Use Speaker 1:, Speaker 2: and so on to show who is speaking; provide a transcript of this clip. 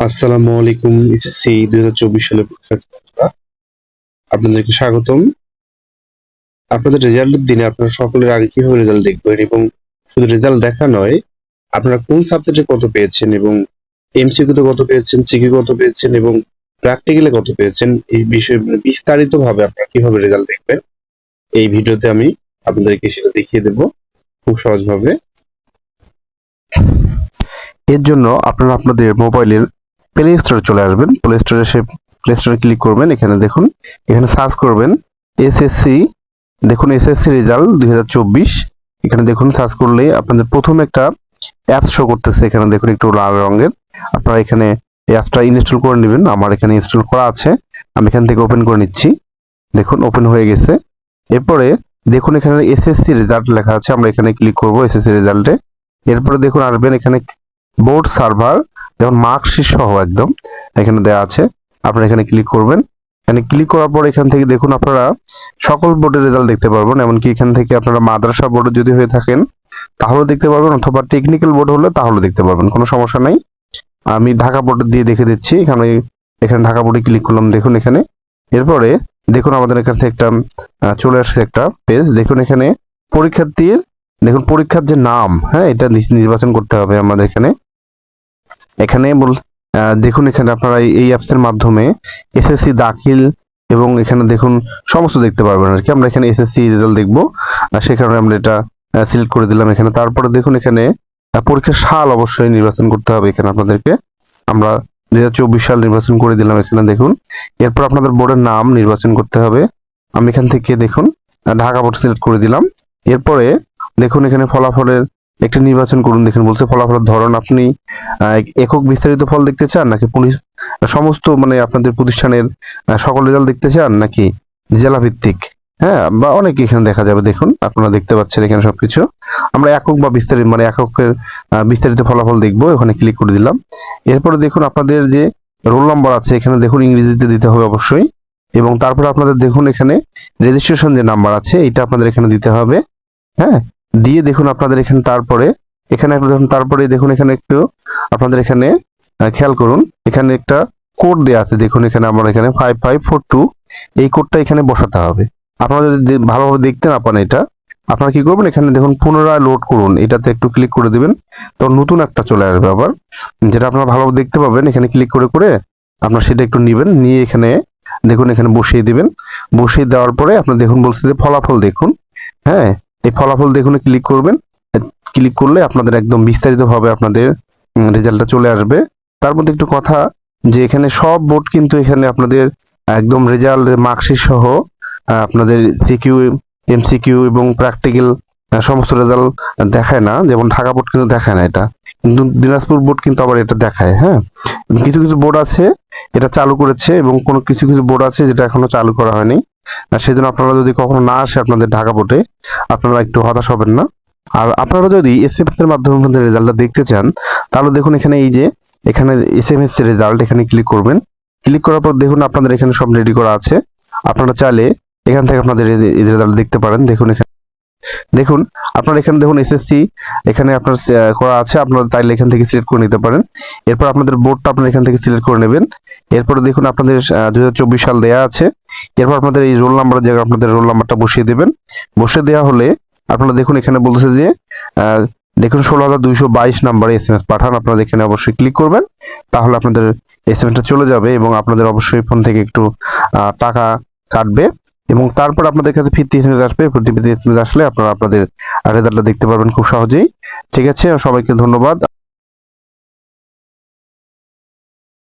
Speaker 1: আসসালামু আলাইকুম। এসএসসি 2024 সালের পরীক্ষার্থীরা, আপনাদেরকে স্বাগতম। আপনাদের রেজাল্টের দিনে আপনারা সকলের আগে কিভাবে রেজাল্ট দেখবেন এবং শুধু রেজাল্ট দেখা নয়, আপনারা কোন সাবজেক্টে কত পেয়েছেন এবং এমসিকিউতে কত পেয়েছেন, সিকিউ কত পেয়েছেন এবং প্র্যাকটিক্যালে কত পেয়েছেন, এই বিষয়ে বিস্তারিতভাবে আপনারা কিভাবে রেজাল্ট দেখবেন, এই ভিডিওতে আমি আপনাদেরকে সেটা দেখিয়ে দেব খুব সহজভাবে। এর জন্য আপনারা আপনাদের মোবাইলের প্লে স্টোরে চলে আসবেন। প্লে স্টোরে এসে প্লে স্টোরে ক্লিক করবেন। এখানে দেখুন, এখানে সার্চ করবেন এসএসসি। দেখুন এসএসসি রেজাল্ট 2024। এখানে দেখুন সার্চ করলে আপনাদের প্রথম একটা অ্যাপস শো করতেছে। এখানে দেখুন একটু লাল রঙের। আপনারা এখানে এই অ্যাপসটা ইনস্টল করে নেবেন। আমার এখানে ইনস্টল করা আছে, আমি এখান থেকে ওপেন করে নিচ্ছি। দেখুন ওপেন হয়ে গেছে। এরপরে দেখুন এখানে এসএসসি রেজাল্ট লেখা আছে, আমরা এখানে ক্লিক করব এসএসসি রেজাল্টে। এরপরে দেখুন আসবেন এখানে বোর্ড সার্ভার, যেমন মার্কশিট সহ একদম এখানে দেওয়া আছে। আপনারা এখানে ক্লিক করবেন। এখানে ক্লিক করার পর এখান থেকে দেখুন আপনারা সকল বোর্ডের রেজাল্ট দেখতে পারবেন। এমনকি এখান থেকে আপনারা মাদ্রাসা বোর্ডে যদি হয়ে থাকেন তাহলেও দেখতে পারবেন, অথবা টেকনিক্যাল বোর্ড হলে তাহলেও দেখতে পারবেন, কোনো সমস্যা নাই। আমি ঢাকা বোর্ড দিয়ে দেখে দিচ্ছি। এখানে ঢাকা বোর্ডে ক্লিক করলাম। দেখুন এখানে এরপরে দেখুন আমাদের কাছে একটা চলে আসছে একটা পেজ। দেখুন এখানে পরীক্ষার্থীর, দেখুন পরীক্ষার যে নাম, হ্যাঁ, এটা নির্বাচন করতে হবে আমাদের এখানে। দেখুন এখানে আপনারা এই অ্যাপস এর মাধ্যমে এসএসসি দাখিল এবং এখানে দেখুন সমস্ত দেখতে পারবেন আর কি। আমরা এখানে এসএসসি রেজাল্ট দেখবো, সে কারণে আমরা এটা সিলেক্ট করে দিলাম এখানে। তারপরে দেখুন এখানে পরীক্ষার সাল অবশ্যই নির্বাচন করতে হবে এখানে আপনাদেরকে। আমরা 2024 সাল নির্বাচন করে দিলাম এখানে দেখুন। এরপর আপনাদের বোর্ডের নাম নির্বাচন করতে হবে। আমি এখান থেকে দেখুন ঢাকা বোর্ড সিলেক্ট করে দিলাম। এরপরে দেখুন এখানে ফলাফলের একটা নির্বাচন করুন। দেখুন বলছে ফলাফলের ধরন, আপনি একক বিস্তারিত ফল দেখতে চান নাকি সমস্ত মানে আপনাদের প্রতিষ্ঠানের সকল রেজাল্ট দেখতে চান নাকি জেলা ভিত্তিক, হ্যাঁ, বা অনেক এখানে দেখা যাবে। দেখুন আপনারা দেখতে পাচ্ছেন এখানে সবকিছু। আমরা একক বা বিস্তারিত মানে এককের বিস্তারিত ফলাফল দেখবো, ওখানে ক্লিক করে দিলাম। এরপরে দেখুন আপনাদের যে রোল নাম্বার আছে এখানে দেখুন ইংরেজিতে দিতে হবে অবশ্যই। এবং তারপরে আপনাদের দেখুন এখানে রেজিস্ট্রেশন যে নাম্বার আছে এটা আপনাদের এখানে দিতে হবে, হ্যাঁ। দিয়ে দেখুন আপনাদের এখানে তারপরে এখানে দেখুন তারপরে দেখুন এখানে একটু আপনাদের এখানে খেয়াল করুন, এখানে একটা কোড দেওয়া আছে। দেখুন এখানে আমার এখানে 5542, এই কোডটা এখানে বসাতে হবে। আপনারা যদি ভালোভাবে দেখতে না পান এটা, আপনারা কি করবেন, এখানে দেখুন পুনরায় লোড করুন, এটাতে একটু ক্লিক করে দিবেন। তো নতুন একটা চলে আসবে আবার, যেটা আপনারা ভালোভাবে দেখতে পাবেন। এখানে ক্লিক করে করে আপনারা সেটা একটু নেবেন, নিয়ে এখানে দেখুন এখানে বসিয়ে দিবেন। বসিয়ে দেওয়ার পরে আপনার দেখুন বলছে যে ফলাফল দেখুন, হ্যাঁ, এই ফলাফল দেখুন ক্লিক করবেন। ক্লিক করলে আপনাদের একদম বিস্তারিতভাবে আপনাদের রেজাল্টটা চলে আসবে। তার মধ্যে একটু কথা, যে এখানে সব বোর্ড কিন্তু এখানে আপনাদের একদম রেজাল্ট মার্কশিট সহ আপনাদের সিকিউ, এমসিকিউ এবং প্র্যাকটিক্যাল সমস্ত রেজাল্ট দেখায় না। যেমন ঢাকা বোর্ড কিন্তু দেখায় না এটা, কিন্তু দিনাজপুর বোর্ড কিন্তু আবার এটা দেখায়, হ্যাঁ। কিছু কিছু বোর্ড আছে এটা চালু করেছে এবং কোনো কিছু কিছু বোর্ড আছে যেটা এখনো চালু করা হয়নি। সেজন্য আপনারা যদি কখনো না আসে আপনাদের ঢাকা বোর্ডে, আপনারা একটু হতাশ হবেন না। আর আপনারা যদি এসএমএস এর মাধ্যমে আপনাদের রেজাল্টটা দেখতে চান, তাহলে দেখুন এখানে এই যে এখানে এসএমএস এর রেজাল্ট, এখানে ক্লিক করবেন। ক্লিক করার পর দেখুন আপনাদের এখানে সব রেডি করা আছে। আপনারা চাইলে এখান থেকে আপনাদের এই রেজাল্ট দেখতে পারেন। দেখুন এখানে দেখুন আপনারা এখানে দেখুন এসএসসি এখানে আপনার করা আছে, আপনারা তাইলে এখান থেকে সিলেক্ট করে নিতে পারেন। এরপর আপনাদের বোর্ডটা আপনারা এখান থেকে সিলেক্ট করে নেবেন। এরপরে দেখুন আপনাদের 2024 সাল দেয়া আছে। এরপর আপনাদের এই রোল নাম্বারের জায়গায় আপনাদের রোল নাম্বারটা বসিয়ে দেবেন। বসিয়ে দেওয়া হলে আপনারা দেখুন এখানে বলতেছে যে দেখুন 16,222 নাম্বারে এসএমএস পাঠান। আপনারা এখানে অবশ্যই ক্লিক করবেন, তাহলে আপনাদের এসএমএসটা চলে যাবে এবং আপনাদের অবশ্যই ফোন থেকে একটু টাকা কাটবে। এবং তারপর আপনাদের কাছে ফিরতি এসএমএস আসবে। ফিরতি এসএমএস আসলে আপনারা আপনাদের রেজাল্টটা দেখতে পারবেন খুব সহজেই। ঠিক আছে, সবাইকে ধন্যবাদ।